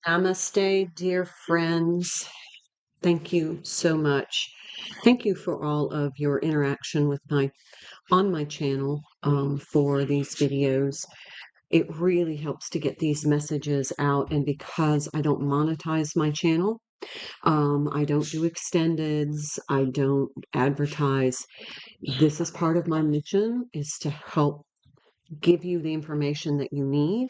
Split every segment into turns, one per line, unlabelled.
Namaste, dear friends. Thank you so much. Thank you for all of your interaction with my channel for these videos. It really helps to get these messages out, and because I don't monetize my channel, I don't do extendeds, I don't advertise. This is part of my mission, is to help give you the information that you need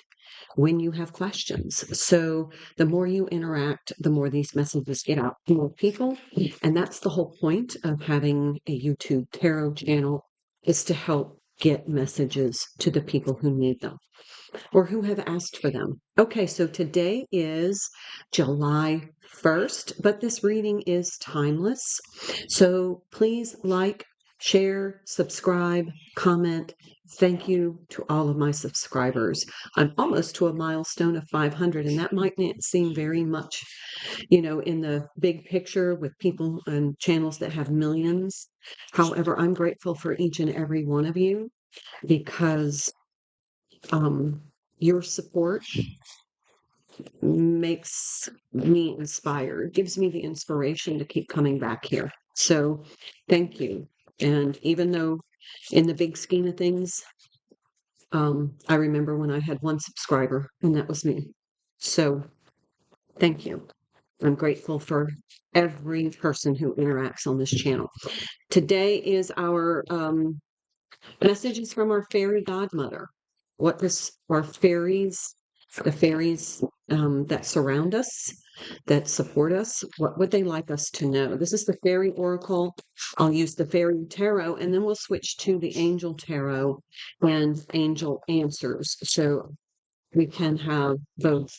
when you have questions. So the more you interact, the more these messages get out to more people. And that's the whole point of having a YouTube tarot channel, is to help get messages to the people who need them or who have asked for them. Okay, so today is July 1st, but this reading is timeless. So please like, share, subscribe, comment. Thank you to all of my subscribers. I'm almost to a milestone of 500, and that might not seem very much, in the big picture with people and channels that have millions. However, I'm grateful for each and every one of you, because um, your support makes me inspired, gives me the inspiration to keep coming back here. So thank you. And even though in the big scheme of things, I remember when I had one subscriber, and that was me. So thank you. I'm grateful for every person who interacts on this channel. Today is our messages from our fairy godmother. What does our fairies, the fairies that surround us, that support us, what would they like us to know? This is the fairy oracle. I'll use the fairy tarot, and then we'll switch to the angel tarot and angel answers. So we can have both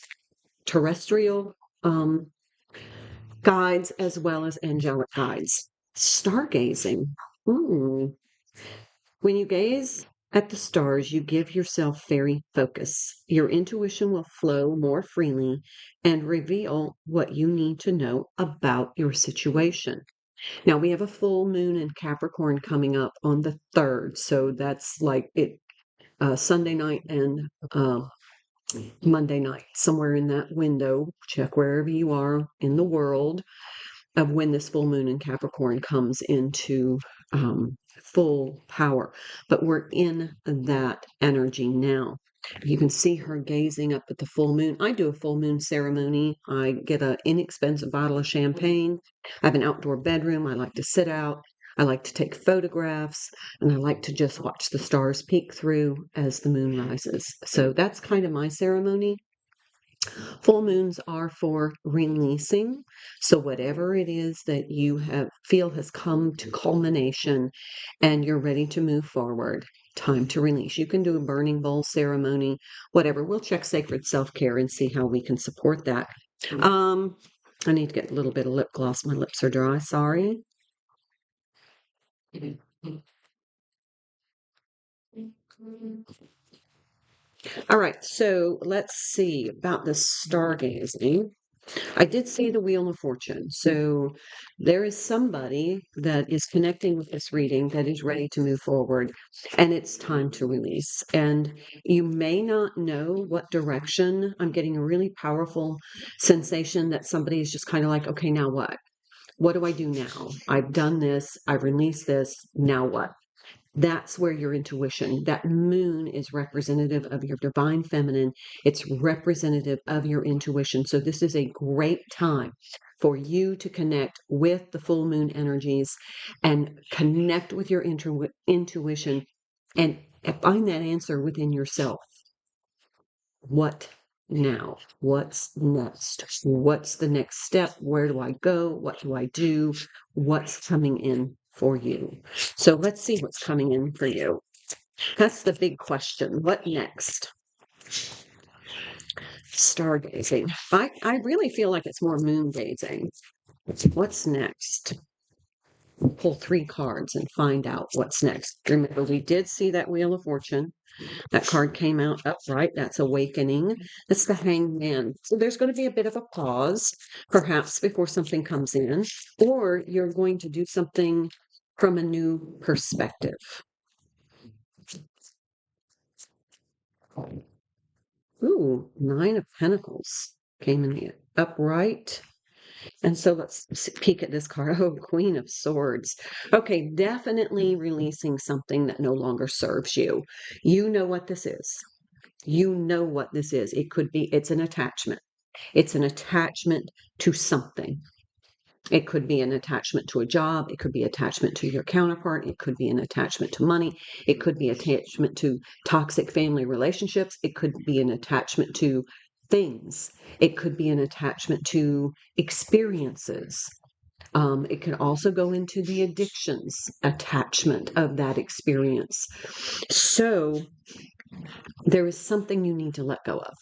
terrestrial guides as well as angelic guides. Stargazing. Hmm. When you gaze at the stars, you give yourself fairy focus. Your intuition will flow more freely and reveal what you need to know about your situation. Now, we have a full moon in Capricorn coming up on the 3rd. So that's like it, Sunday night and Monday night, somewhere in that window. Check wherever you are in the world of when this full moon in Capricorn comes into full power. But we're in that energy now. You can see her gazing up at the full moon. I do a full moon ceremony. I get an inexpensive bottle of champagne. I have an outdoor bedroom. I like to sit out. I like to take photographs, and I like to just watch the stars peek through as the moon rises. So that's kind of my ceremony. Full moons are for releasing. So whatever it is that you feel has come to culmination and you're ready to move forward, time to release. You can do a burning bowl ceremony, whatever. We'll check sacred self-care and see how we can support that. I need to get a little bit of lip gloss. My lips are dry. Sorry. All right, so let's see about the stargazing. I did see the Wheel of Fortune. So there is somebody that is connecting with this reading that is ready to move forward, and it's time to release. And you may not know what direction. I'm getting a really powerful sensation that somebody is just kind of like, okay, now what? What do I do now? I've done this, I've released this, now what? That's where your intuition, that moon is representative of your divine feminine. It's representative of your intuition. So this is a great time for you to connect with the full moon energies and connect with your intuition and find that answer within yourself. What now? What's next? What's the next step? Where do I go? What do I do? What's coming in for you? So let's see what's coming in for you. That's the big question. What next? Stargazing. I really feel like it's more moon gazing. What's next? We'll pull 3 cards and find out what's next. Remember, we did see that Wheel of Fortune. That card came out upright. That's awakening. That's the Hangman. So there's going to be a bit of a pause, perhaps, before something comes in, or you're going to do something from a new perspective. Ooh, 9 of Pentacles. came in the upright. And so let's peek at this card. Oh, Queen of Swords. Okay, definitely releasing something that no longer serves you. You know what this is. You know what this is. It could be, it's an attachment. It's an attachment to something. It could be an attachment to a job. It could be attachment to your counterpart. It could be an attachment to money. It could be attachment to toxic family relationships. It could be an attachment to things. It could be an attachment to experiences. It could also go into the addictions attachment of that experience. So there is something you need to let go of.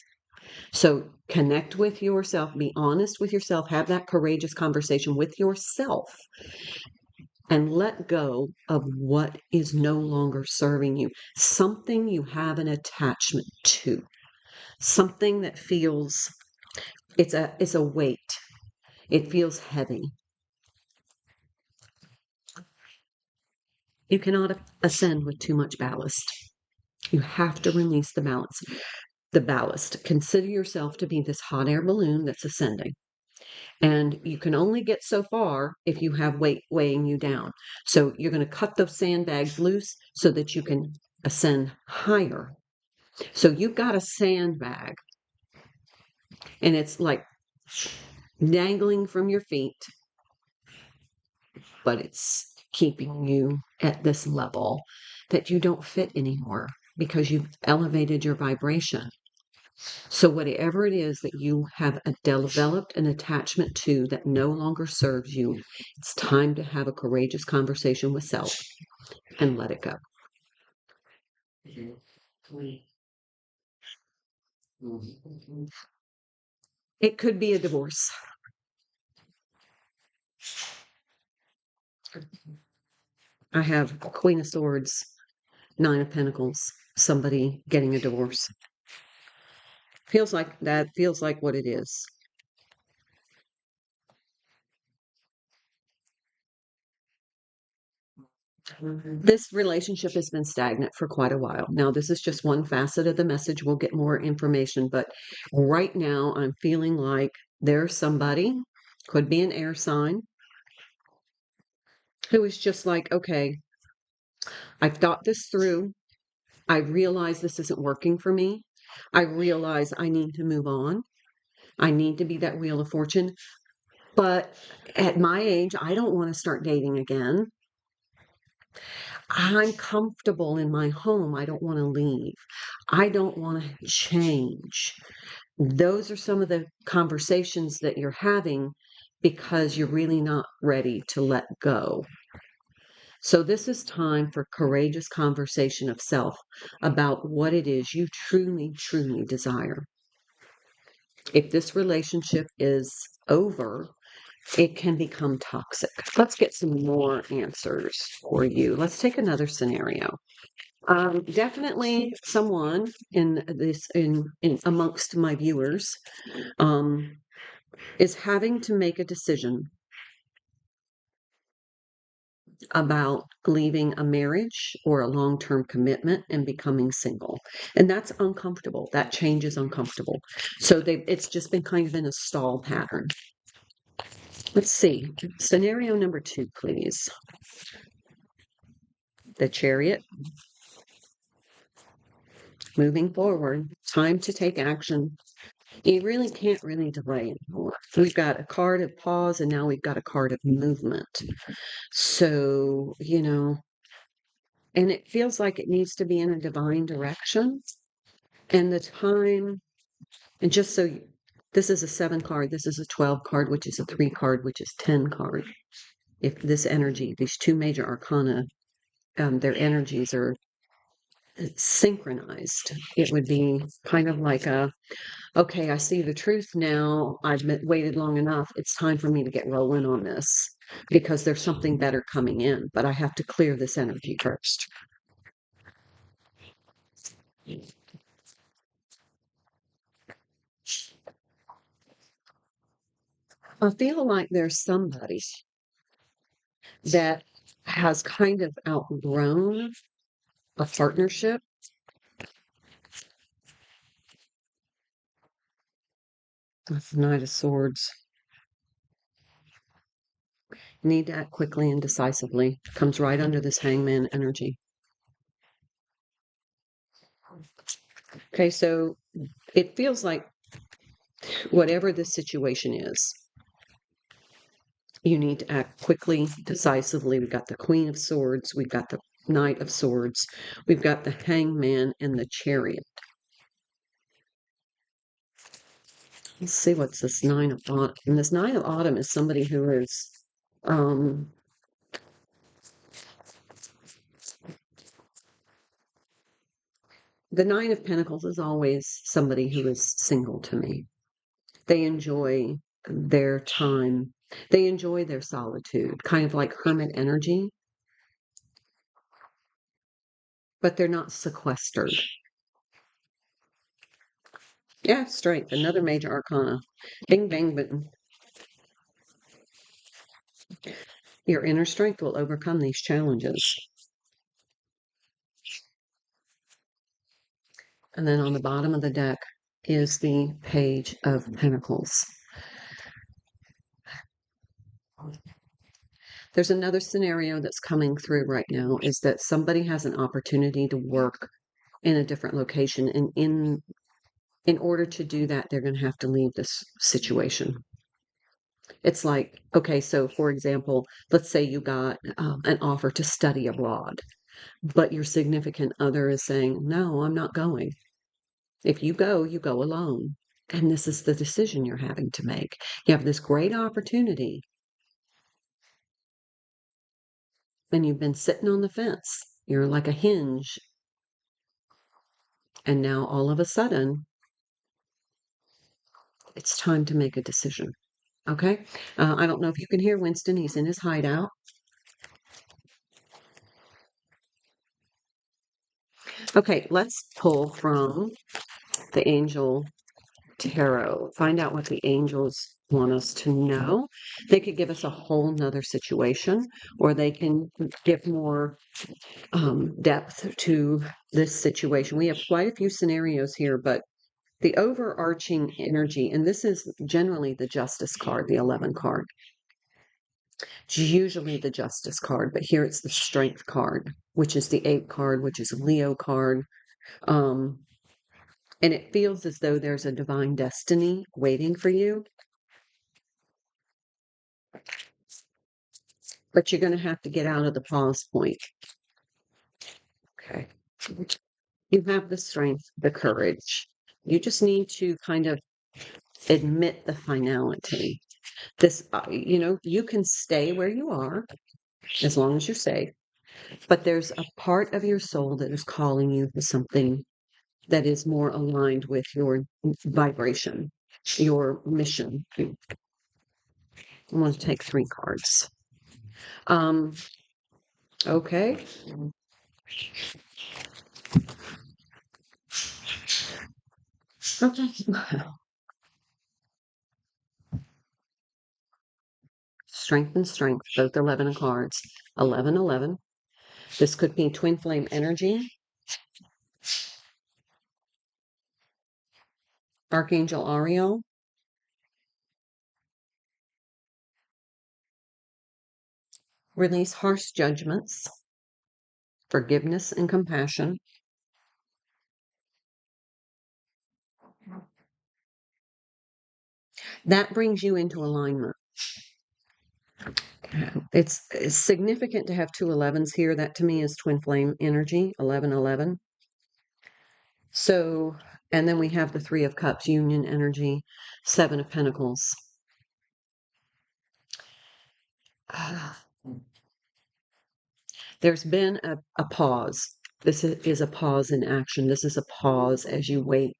So connect with yourself, be honest with yourself, have that courageous conversation with yourself, and let go of what is no longer serving you. Something you have an attachment to, something that feels, it's a weight. It feels heavy. You cannot ascend with too much ballast. You have to release the ballast. Consider yourself to be this hot air balloon that's ascending. And you can only get so far if you have weight weighing you down. So you're going to cut those sandbags loose so that you can ascend higher. So you've got a sandbag and it's like dangling from your feet, but it's keeping you at this level that you don't fit anymore because you've elevated your vibration. So whatever it is that you have developed an attachment to that no longer serves you, it's time to have a courageous conversation with self and let it go. It could be a divorce. I have Queen of Swords, Nine of Pentacles, somebody getting a divorce. Feels like what it is. This relationship has been stagnant for quite a while. Now, this is just one facet of the message. We'll get more information, but right now I'm feeling like there's somebody, could be an air sign, who is just like, okay, I've thought this through. I realize this isn't working for me. I realize I need to move on. I need to be that Wheel of Fortune. But at my age, I don't want to start dating again. I'm comfortable in my home. I don't want to leave. I don't want to change. Those are some of the conversations that you're having because you're really not ready to let go. So this is time for courageous conversation of self about what it is you truly, truly desire. If this relationship is over, it can become toxic. Let's get some more answers for you. Let's take another scenario. Definitely someone in amongst my viewers is having to make a decision about leaving a marriage or a long-term commitment and becoming single. And that's uncomfortable. That change is uncomfortable. So it's just been kind of in a stall pattern. Let's see. Scenario number 2, please. The Chariot. Moving forward. Time to take action. You really can't really delay anymore. We've got a card of pause and now we've got a card of movement. So, and it feels like it needs to be in a divine direction. And the time, and just so this is a 7 card, this is a 12 card, which is a 3 card, which is 10 card. If this energy, these 2 major arcana, their energies are synchronized, it would be kind of like okay, I see the truth now. I've waited long enough. It's time for me to get rolling on this because there's something better coming in, but I have to clear this energy first. I feel like there's somebody that has kind of outgrown a partnership. That's the Knight of Swords. Need to act quickly and decisively. Comes right under this Hangman energy. Okay, so it feels like whatever this situation is, you need to act quickly, decisively. We've got the Queen of Swords, we've got the Knight of Swords, we've got the Hangman and the Chariot. Let's see what's this Nine of Autumn. And this Nine of Autumn is somebody who is the Nine of Pentacles is always somebody who is single to me. They enjoy their time. They enjoy their solitude, kind of like hermit energy, but they're not sequestered. Yeah, strength, another major arcana. Bing, bang, bing. Your inner strength will overcome these challenges. And then on the bottom of the deck is the Page of Pentacles. There's another scenario that's coming through right now, is that somebody has an opportunity to work in a different location. And in order to do that, they're going to have to leave this situation. It's like, okay, so for example, let's say you got an offer to study abroad, but your significant other is saying, no, I'm not going. If you go alone. And this is the decision you're having to make. You have this great opportunity, and you've been sitting on the fence. You're like a hinge. And now all of a sudden, it's time to make a decision. Okay? I don't know if you can hear Winston. He's in his hideout. Okay, let's pull from the Angel Tarot. Find out what the angels want us to know. They could give us a whole nother situation, or they can give more depth to this situation. We have quite a few scenarios here, but the overarching energy, and this is generally the Justice card, the 11 card. It's usually the Justice card, but here it's the Strength card, which is the 8 card, which is a Leo card. And it feels as though there's a divine destiny waiting for you. But you're going to have to get out of the pause point. Okay. You have the strength, the courage. You just need to kind of admit the finality. This, you can stay where you are as long as you're safe, but there's a part of your soul that is calling you to something that is more aligned with your vibration, your mission. I want to take 3 cards. Okay. Okay. Strength and strength, both 11 cards. 11, 11. This could be twin flame energy. Archangel Ariel. Release harsh judgments. Forgiveness and compassion. That brings you into alignment. It's significant to have 2 11s here. That to me is twin flame energy, 11, 11. So, and then we have the 3 of Cups, union energy, 7 of Pentacles. There's been a pause. This is a pause in action. This is a pause as you wait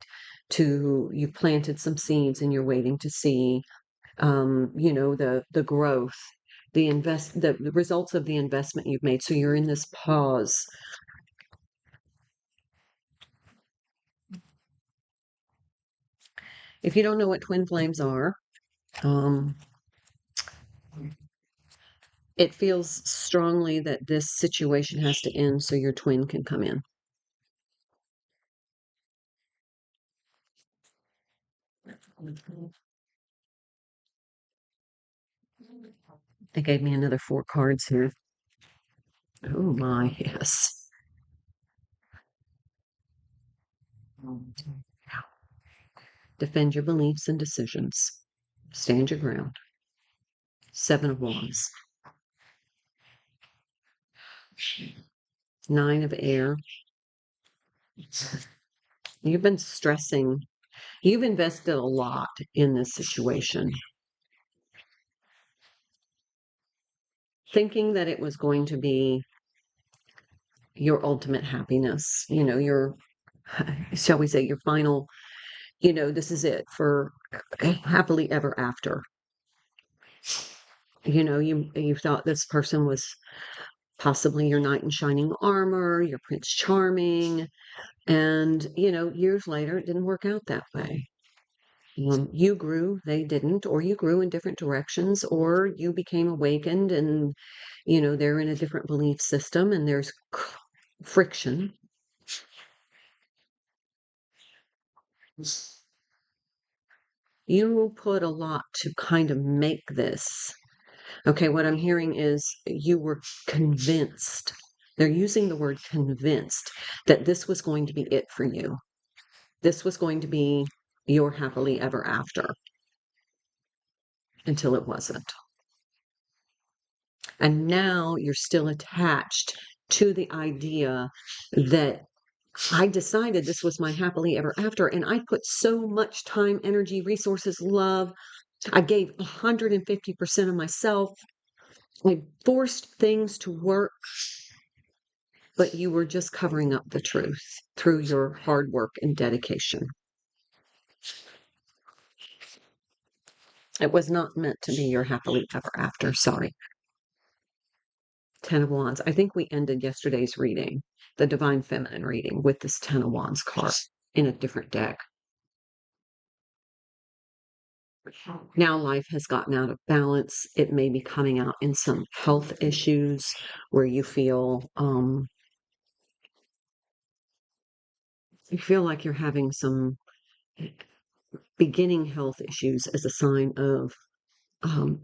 you've planted some seeds and you're waiting to see, the growth, the results of the investment you've made. So you're in this pause. If you don't know what twin flames are, it feels strongly that this situation has to end so your twin can come in. They gave me another 4 cards here. Oh my, yes. Defend your beliefs and decisions. Stand your ground. 7 of Wands. 9 of Air. You've been stressing. You've invested a lot in this situation, thinking that it was going to be your ultimate happiness, your, shall we say, your final, this is it for happily ever after. You thought this person was possibly your knight in shining armor, your Prince Charming, and years later it didn't work out that way. You grew, they didn't, or you grew in different directions, or you became awakened and they're in a different belief system and there's friction. You put a lot to kind of make this. Okay, what I'm hearing is you were convinced. They're using the word convinced that this was going to be it for you. This was going to be your happily ever after, until it wasn't. And now you're still attached to the idea that I decided this was my happily ever after, and I put so much time, energy, resources, love. I gave 150% of myself. I forced things to work, but you were just covering up the truth through your hard work and dedication. It was not meant to be your happily ever after. Sorry. 10 of Wands. I think we ended yesterday's reading, the Divine Feminine reading, with this 10 of Wands card in a different deck. Now life has gotten out of balance. It may be coming out in some health issues where you feel like you're having some beginning health issues as a sign of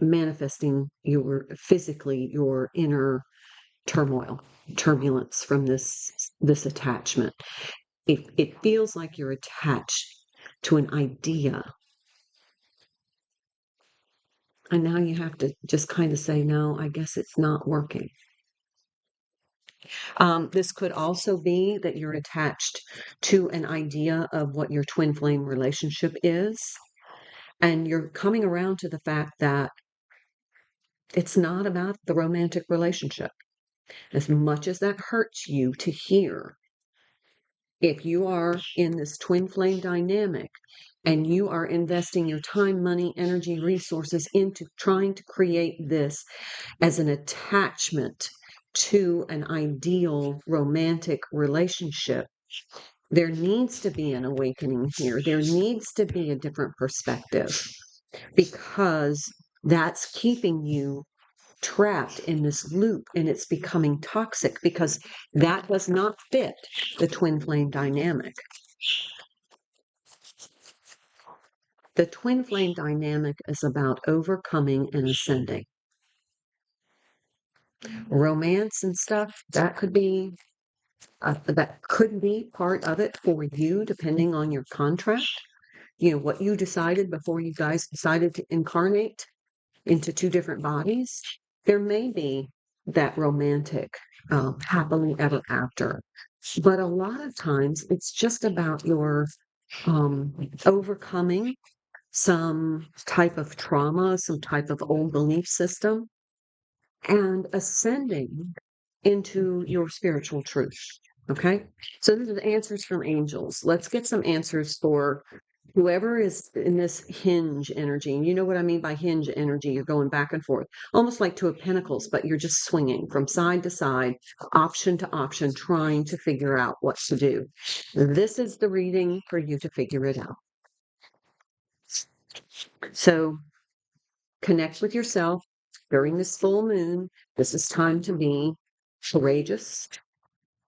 manifesting your inner turmoil, turbulence from this attachment. It feels like you're attached to an idea. And now you have to just kind of say, no, I guess it's not working. This could also be that you're attached to an idea of what your twin flame relationship is. And you're coming around to the fact that it's not about the romantic relationship. As much as that hurts you to hear, if you are in this twin flame dynamic and you are investing your time, money, energy, resources into trying to create this as an attachment to an ideal romantic relationship, there needs to be an awakening here. There needs to be a different perspective, because that's keeping you trapped in this loop, and it's becoming toxic because that does not fit the twin flame dynamic. The twin flame dynamic is about overcoming and ascending. Romance and stuff, that could be part of it for you, depending on your contract. What you decided before you guys decided to incarnate into 2 different bodies. There may be that romantic, happily ever after. But a lot of times it's just about your overcoming some type of trauma, some type of old belief system, and ascending into your spiritual truth. Okay? So these are the answers from angels. Let's get some answers for whoever is in this hinge energy. And you know what I mean by hinge energy. You're going back and forth, almost like 2 of Pentacles, but you're just swinging from side to side, option to option, trying to figure out what to do. This is the reading for you to figure it out. So connect with yourself during this full moon. This is time to be courageous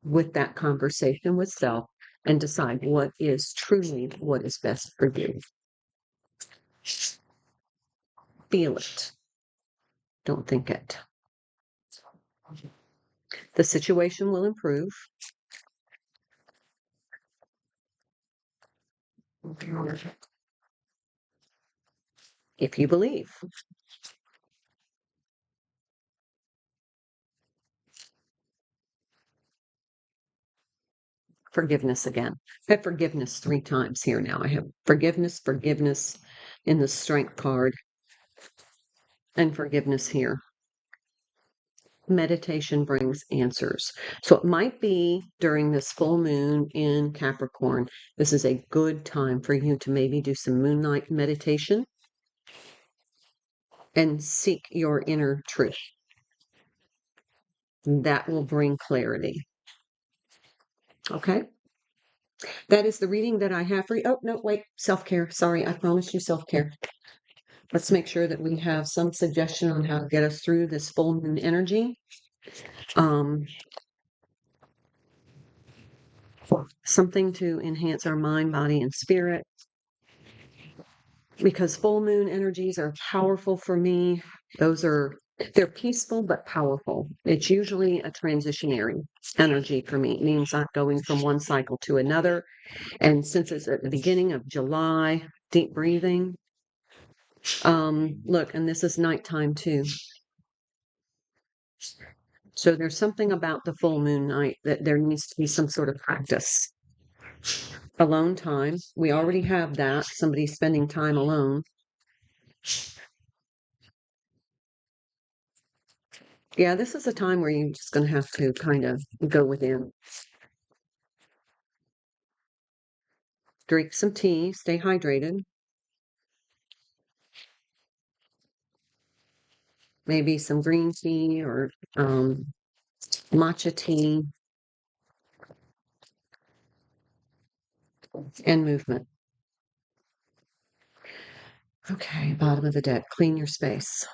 with that conversation with self and decide what is truly what is best for you. Feel it. Don't think it. The situation will improve. If you believe. Forgiveness again. I have forgiveness 3 times here now. I have forgiveness in the strength card, and forgiveness here. Meditation brings answers. So it might be during this full moon in Capricorn, this is a good time for you to maybe do some moonlight meditation and seek your inner truth. That will bring clarity. Okay? That is the reading that I have for you. Oh, no, wait, self-care. Sorry, I promised you self-care. Let's make sure that we have some suggestion on how to get us through this full moon energy. Something to enhance our mind, body, and spirit. Because full moon energies are powerful for me. They're peaceful but powerful. It's usually a transitionary energy for me. It means I'm going from one cycle to another. And since it's at the beginning of July, deep breathing. Look, and this is nighttime too. So there's something about the full moon night that there needs to be some sort of practice. Alone time. We already have that. Somebody spending time alone. Yeah, this is a time where you're just going to have to kind of go within. Drink some tea, stay hydrated. Maybe some green tea or matcha tea. And movement. Okay, bottom of the deck. Clean your space.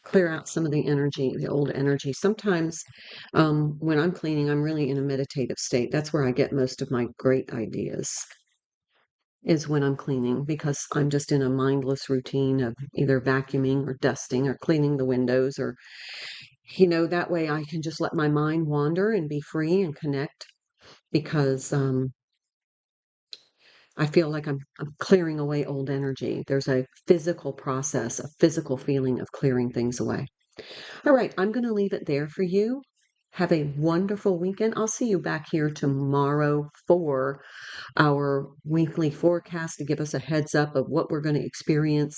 Clear out some of the energy, the old energy. Sometimes when I'm cleaning, I'm really in a meditative state. That's where I get most of my great ideas, is when I'm cleaning, because I'm just in a mindless routine of either vacuuming or dusting or cleaning the windows, or, that way I can just let my mind wander and be free and connect, because I feel like I'm clearing away old energy. There's a physical process, a physical feeling of clearing things away. All right, I'm going to leave it there for you. Have a wonderful weekend. I'll see you back here tomorrow for our weekly forecast to give us a heads up of what we're going to experience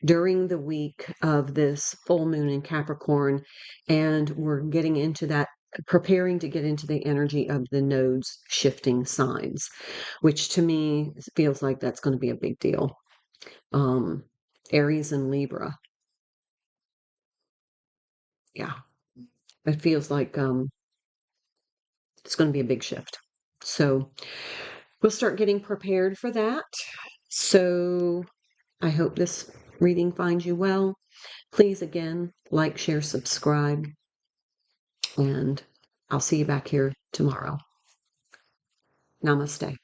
during the week of this full moon in Capricorn. And we're getting into that, preparing to get into the energy of the nodes shifting signs, which to me feels like that's going to be a big deal. Aries and Libra. Yeah. It feels like it's going to be a big shift. So we'll start getting prepared for that. So I hope this reading finds you well. Please, again, like, share, subscribe, and I'll see you back here tomorrow. Namaste.